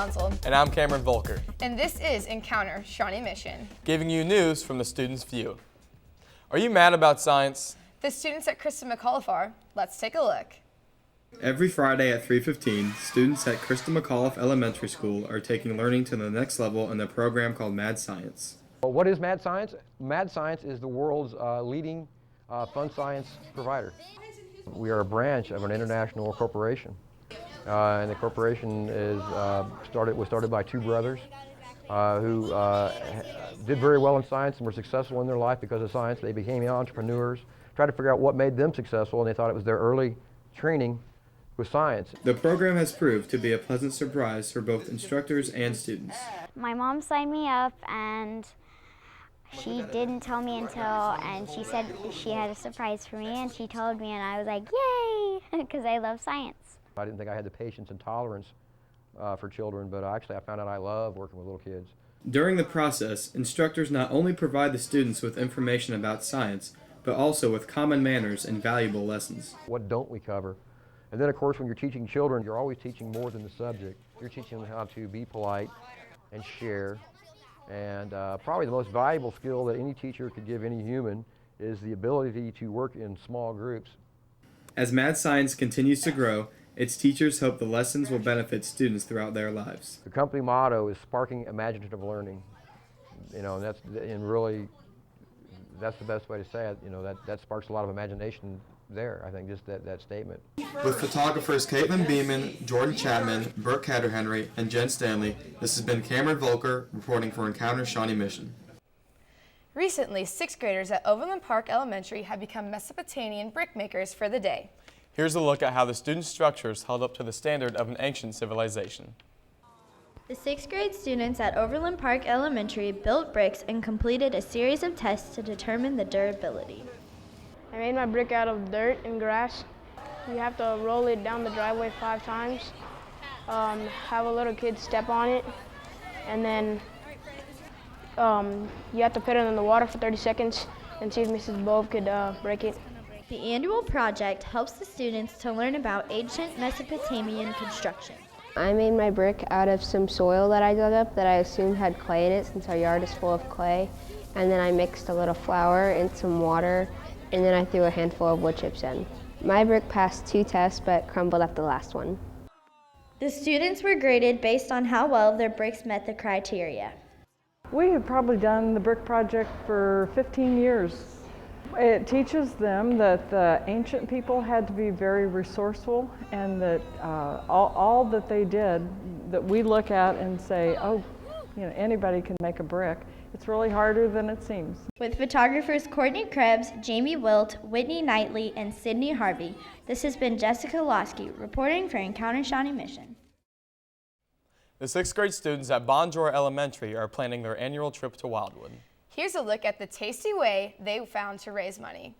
Townsend. And I'm Cameron Volker. And this is Encounter Shawnee Mission, giving you news from the students' view. Are you mad about science? The students at Krista McAuliffe are. Let's take a look. Every Friday at 3:15, students at Krista McAuliffe Elementary School are taking learning to the next level in a program called Mad Science. What is Mad Science? Mad Science is the world's leading fun science provider. We are a branch of an international corporation, and the corporation was started by two brothers who did very well in science and were successful in their life because of science. They became entrepreneurs, tried to figure out what made them successful, and they thought it was their early training with science. The program has proved to be a pleasant surprise for both instructors and students. My mom signed me up, and she didn't tell me and she said she had a surprise for me, and she told me, and I was like, yay, because I love science. I didn't think I had the patience and tolerance for children, but actually I found out I love working with little kids. During the process, instructors not only provide the students with information about science, but also with common manners and valuable lessons. What don't we cover? And then, of course, when you're teaching children, you're always teaching more than the subject. You're teaching them how to be polite and share. And probably the most valuable skill that any teacher could give any human is the ability to work in small groups. As Mad Science continues to grow, its teachers hope the lessons will benefit students throughout their lives. The company motto is sparking imaginative learning. And that's the best way to say it. That sparks a lot of imagination there, I think, just that statement. With photographers Caitlin Beeman, Jordan Chapman, Burke Hatterhenry, and Jen Stanley, this has been Cameron Volker reporting for Encounter Shawnee Mission. Recently, 6th graders at Overland Park Elementary have become Mesopotamian brick makers for the day. Here's a look at how the student structures held up to the standard of an ancient civilization. The 6th grade students at Overland Park Elementary built bricks and completed a series of tests to determine the durability. I made my brick out of dirt and grass. You have to roll it down the driveway 5 times, have a little kid step on it, and then you have to put it in the water for 30 seconds and see if Mrs. Bove could break it. The annual project helps the students to learn about ancient Mesopotamian construction. I made my brick out of some soil that I dug up that I assumed had clay in it since our yard is full of clay. And then I mixed a little flour and some water, and then I threw a handful of wood chips in. My brick passed 2 tests but crumbled at the last one. The students were graded based on how well their bricks met the criteria. We have probably done the brick project for 15 years. It teaches them that the ancient people had to be very resourceful, and that all that they did that we look at and say, oh, anybody can make a brick. It's really harder than it seems. With photographers Courtney Krebs, Jamie Wilt, Whitney Knightley, and Sydney Harvey, this has been Jessica Losky reporting for Encounter Shawnee Mission. The 6th grade students at Bonjour Elementary are planning their annual trip to Wildwood. Here's a look at the tasty way they found to raise money.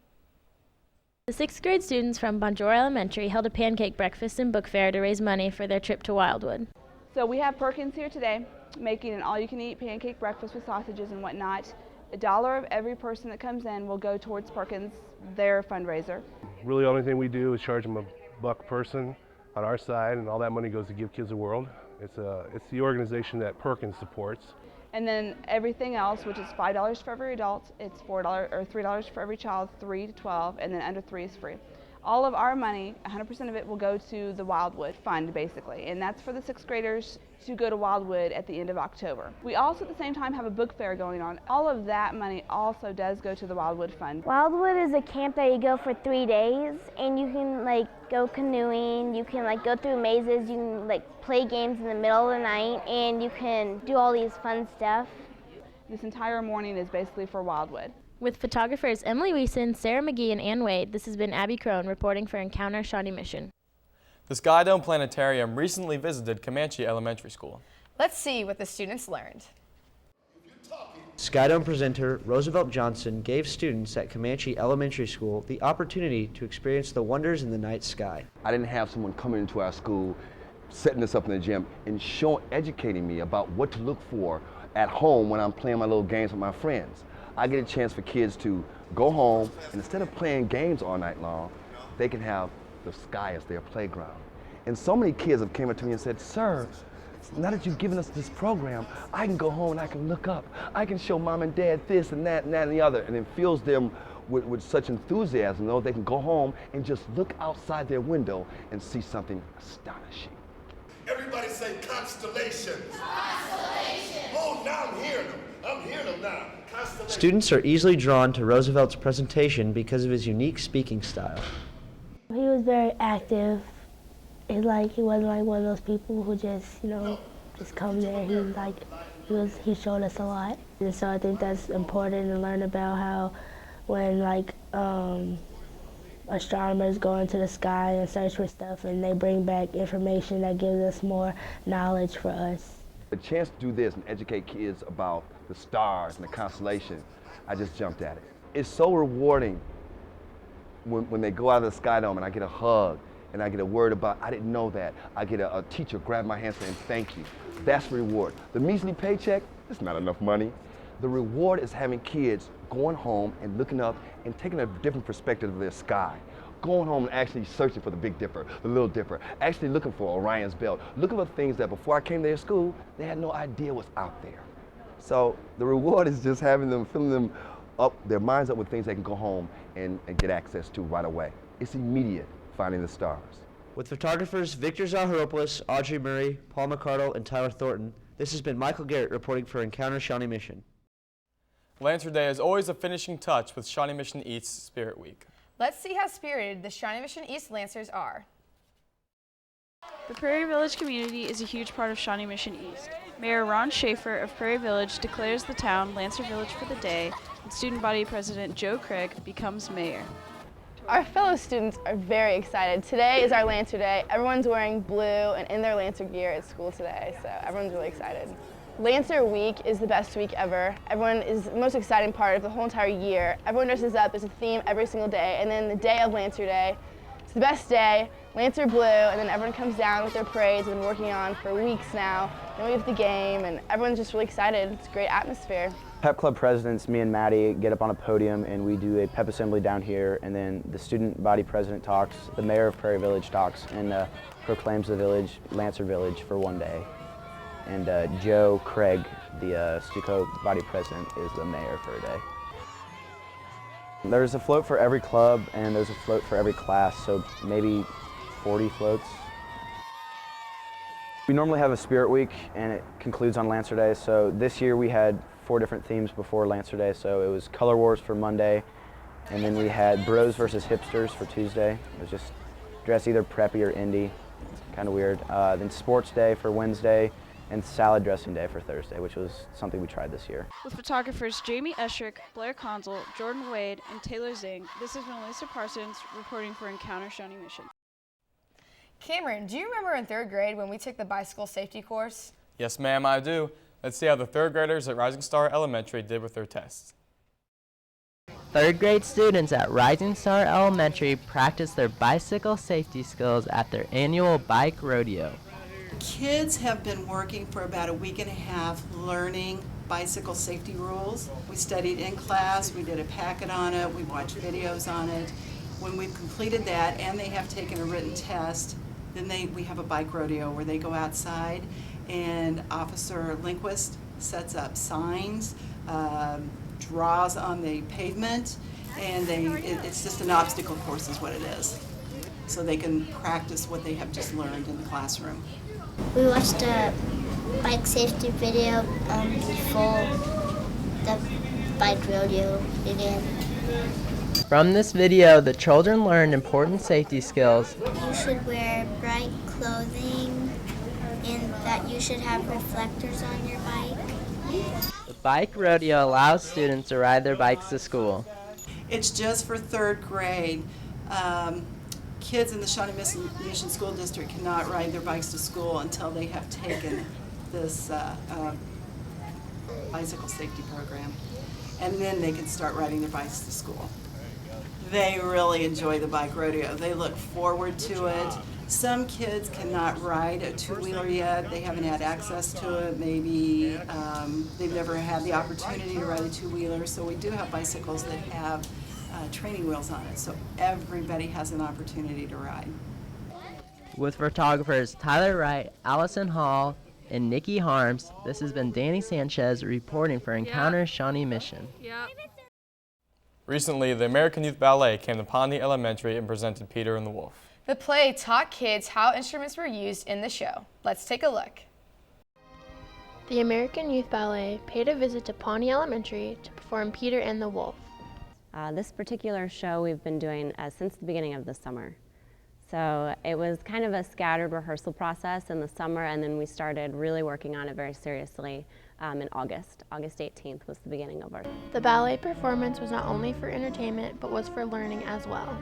The 6th grade students from Bonjour Elementary held a pancake breakfast and book fair to raise money for their trip to Wildwood. So we have Perkins here today making an all-you-can-eat pancake breakfast with sausages and whatnot. $1 of every person that comes in will go towards Perkins, their fundraiser. Really, the only thing we do is charge them $1 per person on our side, and all that money goes to Give Kids a World. It's the organization that Perkins supports. And then everything else, which is $5 for every adult, it's $4 or $3 for every child, 3 to 12, and then under 3 is free. All of our money, 100% of it, will go to the Wildwood Fund, basically, and that's for the 6th graders to go to Wildwood at the end of October. We also, at the same time, have a book fair going on. All of that money also does go to the Wildwood Fund. Wildwood is a camp that you go for 3 days, and you can go canoeing, you can go through mazes, you can play games in the middle of the night, and you can do all these fun stuff. This entire morning is basically for Wildwood. With photographers Emily Weeson, Sarah McGee, and Ann Wade, this has been Abby Crone reporting for Encounter Shawnee Mission. The Sky Dome Planetarium recently visited Comanche Elementary School. Let's see what the students learned. Sky Dome presenter Roosevelt Johnson gave students at Comanche Elementary School the opportunity to experience the wonders in the night sky. I didn't have someone coming into our school, setting us up in the gym, and educating me about what to look for at home when I'm playing my little games with my friends. I get a chance for kids to go home, and instead of playing games all night long, they can have the sky as their playground. And so many kids have came up to me and said, "Sir, now that you've given us this program, I can go home and I can look up. I can show mom and dad this and that and that and the other. And it fills them with such enthusiasm, you know, they can go home and just look outside their window and see something astonishing. Everybody say constellations. Constellations. Oh, now I'm hearing them. I'm hearing them now. Constellations. Students are easily drawn to Roosevelt's presentation because of his unique speaking style. He was very active. He wasn't like one of those people who just, just come there. He showed us a lot. And so I think that's important to learn about how when astronomers go into the sky and search for stuff and they bring back information that gives us more knowledge for us. The chance to do this and educate kids about the stars and the constellation, I just jumped at it. It's so rewarding when they go out of the Sky Dome and I get a hug and I get a word about, I didn't know that. I get a teacher grab my hand saying thank you. That's the reward. The measly paycheck, it's not enough money. The reward is having kids going home and looking up and taking a different perspective of their sky. Going home and actually searching for the Big Dipper, the Little Dipper, actually looking for Orion's Belt, looking for things that before I came to their school, they had no idea was out there. So the reward is just having them, filling them up, their minds up with things they can go home and get access to right away. It's immediate, finding the stars. With photographers Victor Zaharopoulos, Audrey Murray, Paul McCardle, and Tyler Thornton, this has been Michael Garrett reporting for Encounter Shawnee Mission. Lancer Day is always a finishing touch with Shawnee Mission East's Spirit Week. Let's see how spirited the Shawnee Mission East Lancers are. The Prairie Village community is a huge part of Shawnee Mission East. Mayor Ron Schaefer of Prairie Village declares the town Lancer Village for the day, and Student Body President Joe Craig becomes mayor. Our fellow students are very excited. Today is our Lancer Day. Everyone's wearing blue and in their Lancer gear at school today, so everyone's really excited. Lancer Week is the best week ever. Everyone is the most exciting part of the whole entire year. Everyone dresses up, there's a theme every single day, and then the day of Lancer Day, it's the best day, Lancer Blue, and then everyone comes down with their parades we've been working on for weeks now. Then we have the game, and everyone's just really excited. It's a great atmosphere. Pep Club presidents, me and Maddie, get up on a podium and we do a pep assembly down here, and then the student body president talks, the mayor of Prairie Village talks, and proclaims the village Lancer Village for one day. And Joe Craig, the Stuco body president, is the mayor for a day. There's a float for every club and there's a float for every class, so maybe 40 floats. We normally have a Spirit Week and it concludes on Lancer Day, so this year we had 4 different themes before Lancer Day. So it was Color Wars for Monday, and then we had Bros versus Hipsters for Tuesday. It was just dress either preppy or indie, kind of weird. Then Sports Day for Wednesday, and Salad Dressing Day for Thursday, which was something we tried this year. With photographers Jamie Eschrick, Blair Conzel, Jordan Wade, and Taylor Zing, this has been Elisa Parsons reporting for Encounter Shawnee Mission. Cameron, do you remember in 3rd grade when we took the bicycle safety course? Yes, ma'am, I do. Let's see how the 3rd graders at Rising Star Elementary did with their tests. 3rd grade students at Rising Star Elementary practiced their bicycle safety skills at their annual bike rodeo. Kids have been working for about a week and a half learning bicycle safety rules. We studied in class, we did a packet on it, we watched videos on it. When we've completed that and they have taken a written test, then we have a bike rodeo where they go outside and Officer Lindquist sets up signs, draws on the pavement, and it's just an obstacle course is what it is. So they can practice what they have just learned in the classroom. We watched a bike safety video before the bike rodeo began. From this video, the children learned important safety skills. You should wear bright clothing and that you should have reflectors on your bike. The bike rodeo allows students to ride their bikes to school. It's just for 3rd grade. Kids in the Shawnee Mission School District cannot ride their bikes to school until they have taken this bicycle safety program. And then they can start riding their bikes to school. They really enjoy the bike rodeo. They look forward to it. Some kids cannot ride a 2-wheeler yet. They haven't had access to it. Maybe they've never had the opportunity to ride a 2-wheeler. So we do have bicycles that have training wheels on it. So everybody has an opportunity to ride. With photographers Tyler Wright, Allison Hall, and Nikki Harms. This has been Danny Sanchez reporting for Encounter Shawnee Mission. Recently, the American Youth Ballet came to Pawnee Elementary and presented Peter and the Wolf. The play taught kids how instruments were used in the show. Let's take a look. The American Youth Ballet paid a visit to Pawnee Elementary to perform Peter and the Wolf. This particular show we've been doing since the beginning of the summer. So it was kind of a scattered rehearsal process in the summer, and then we started really working on it very seriously in August. August 18th was the beginning of our. The ballet performance was not only for entertainment, but was for learning as well.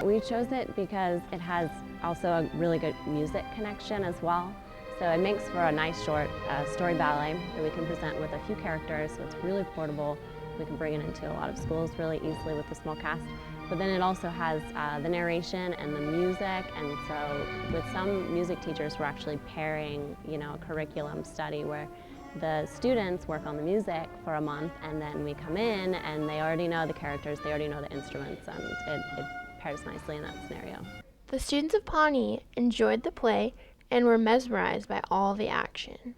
We chose it because it has also a really good music connection as well. So it makes for a nice short story ballet that we can present with a few characters, so it's really portable. We can bring it into a lot of schools really easily with a small cast. But then it also has the narration and the music, and so with some music teachers we're actually pairing, a curriculum study where the students work on the music for a month, and then we come in and they already know the characters, they already know the instruments, and it pairs nicely in that scenario. The students of Pawnee enjoyed the play and were mesmerized by all the action.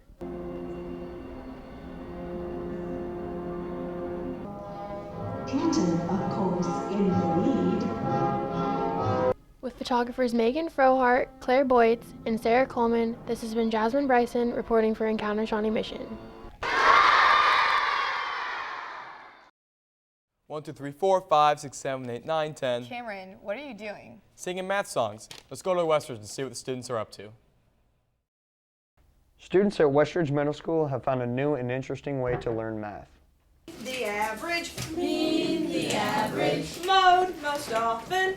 Canton, of course, in the lead. With photographers Megan Frohart, Claire Boytz, and Sarah Coleman, this has been Jasmine Bryson reporting for Encounter Shawnee Mission. 1, 2, 3, 4, 5, 6, 7, 8, 9, 10. Cameron, what are you doing? Singing math songs. Let's go to Westridge and see what the students are up to. Students at Westridge Middle School have found a new and interesting way to learn math. The average, mean the average, mode most often,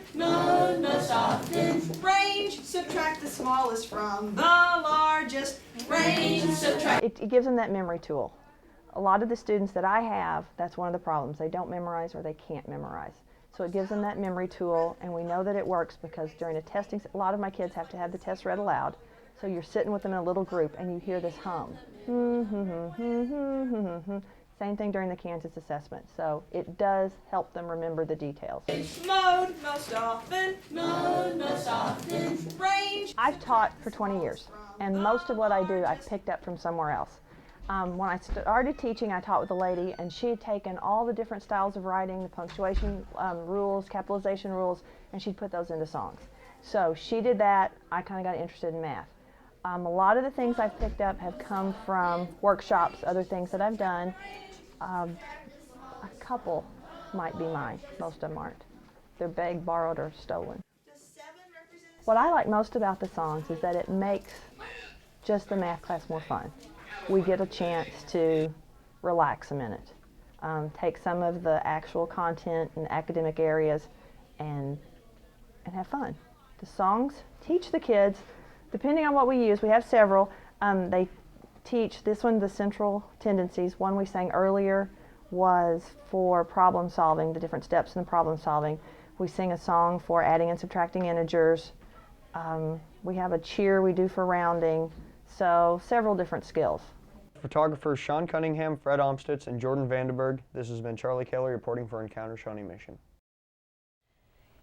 range, subtract the smallest from the largest, range, subtract. It gives them that memory tool. A lot of the students that I have, that's one of the problems. They don't memorize or they can't memorize. So it gives them that memory tool, and we know that it works because during a testing, a lot of my kids have to have the test read aloud. So you're sitting with them in a little group and you hear this hum. Same thing during the Kansas assessment. So it does help them remember the details. Mode most often, range. I've taught for 20 years, and most of what I do I've picked up from somewhere else. When I started teaching, I taught with a lady, and she had taken all the different styles of writing, the punctuation rules, capitalization rules, and she'd put those into songs. So she did that. I kind of got interested in math. A lot of the things I've picked up have come from workshops, other things that I've done. A couple might be mine. Most of them aren't. They're begged, borrowed, or stolen. What I like most about the songs is that it makes just the math class more fun. We get a chance to relax a minute, take some of the actual content and academic areas and have fun. The songs teach the kids, depending on what we use, we have several, they teach, this one, the central tendencies. One we sang earlier was for problem solving, the different steps in the problem solving. We sing a song for adding and subtracting integers. We have a cheer we do for rounding, so several different skills. Photographers Sean Cunningham, Fred Omstitz, and Jordan Vandenberg. This has been Charlie Kelly reporting for Encounter Shawnee Mission.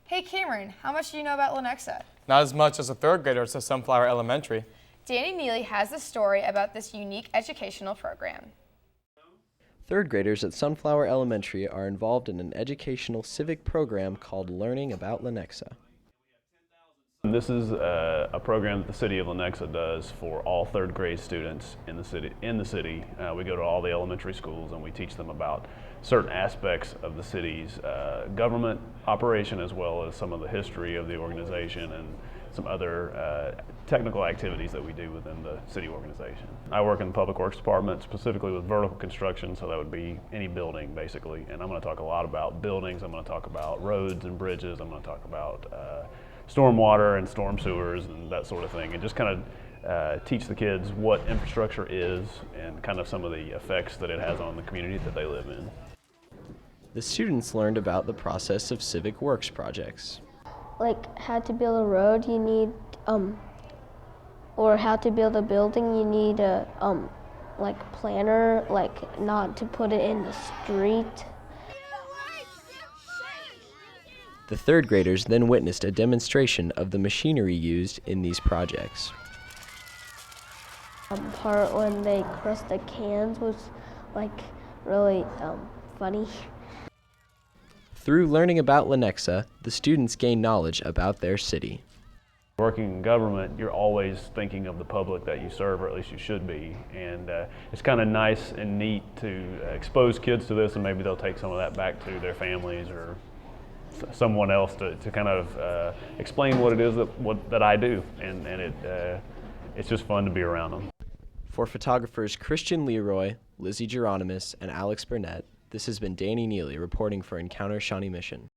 Hey Cameron, how much do you know about Lenexa? Not as much as a third grader at Sunflower Elementary. Danny Neely has the story about this unique educational program. Third graders at Sunflower Elementary are involved in an educational civic program called Learning About Lenexa. This is a program that the city of Lenexa does for all third grade students in the city. We go to all the elementary schools and we teach them about certain aspects of the city's government operation, as well as some of the history of the organization and some other technical activities that we do within the city organization. I work in the Public Works Department, specifically with vertical construction, so that would be any building basically. And I'm going to talk a lot about buildings. I'm going to talk about roads and bridges. I'm going to talk about stormwater and storm sewers and that sort of thing, and just kind of teach the kids what infrastructure is and kind of some of the effects that it has on the community that they live in. The students learned about the process of civic works projects. Like how to build a road, you need, or how to build a building, you need a like planner, like not to put it in the street. The third graders then witnessed a demonstration of the machinery used in these projects. Part when they crushed the cans was like really funny. Through learning about Lenexa, the students gained knowledge about their city. Working in government, you're always thinking of the public that you serve, or at least you should be. And it's kind of nice and neat to expose kids to this, and maybe they'll take some of that back to their families or someone else to kind of explain what it is that I do. And it's just fun to be around them. For photographers Christian Leroy, Lizzie Geronimus, and Alex Burnett, this has been Danny Neely reporting for Encounter Shawnee Mission.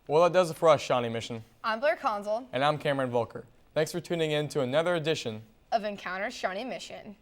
Well, that does it for us, Shawnee Mission. I'm Blair Consul. And I'm Cameron Volker. Thanks for tuning in to another edition of Encounter Shawnee Mission.